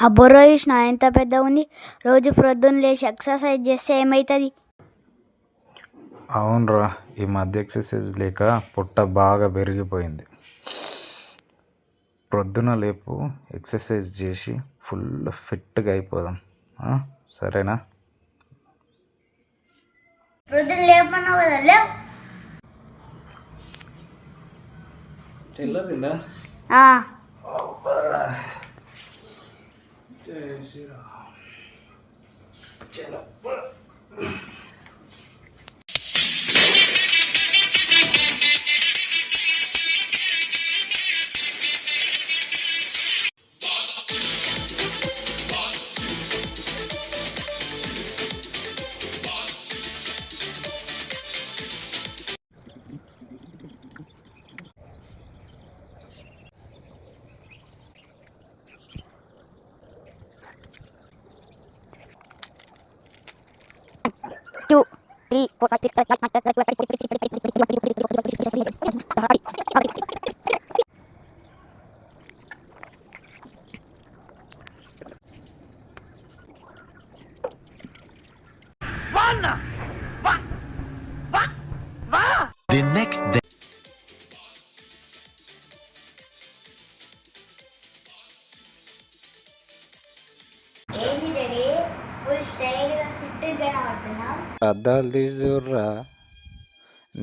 ఆ బొర్ర చూసిన ఎంత పెద్ద ఉంది. రోజు ప్రొద్దున లేచి ఎక్సర్సైజ్ చేస్తే ఏమవుతుంది? అవునరా, ఈ మధ్య ఎక్సర్సైజ్ లేక పొట్ట బాగా పెరిగిపోయింది. ప్రొద్దున లేపు ఎక్సర్సైజ్ చేసి ఫుల్ ఫిట్గా అయిపోదాం. సరేనా? ప్రొద్దున లేపన్నావు కదా, లేవు. తెల్లరిందా? జై శ్రీరామ్. చలో. Two, three, four, five, six, seven, eight, nine, 10, 11, 12, 13, 14, 15, 16, 17, 18, 19, 20. The next day. ఏంది డాడీ, ఫుల్ స్టైల్గా ఫిట్గా కనబడుతున్నావు. అద్దాలు తీసుర్రా.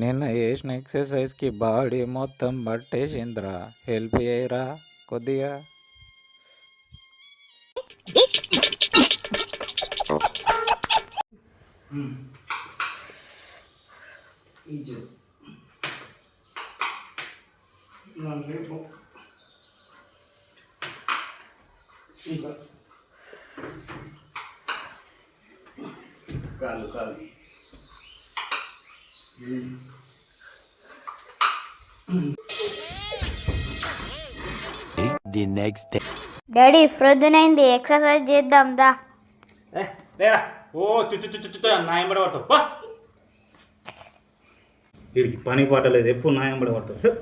నిన్న చేసిన ఎక్సర్సైజ్కి బాడీ మొత్తం పట్టేసిందిరా. హెల్ప్ చేయరా కొద్దిగా. కాలు కాలు The next day. డాడీ ప్రొద్దునైంది, ఎక్సర్సైజ్ చేద్దాం దా. లేరా. ఓ చుచ్చు నాయంబడి పడతావు. వీడికి పని పాట లేదు, ఎప్పుడు నాయంబడి పడతావు.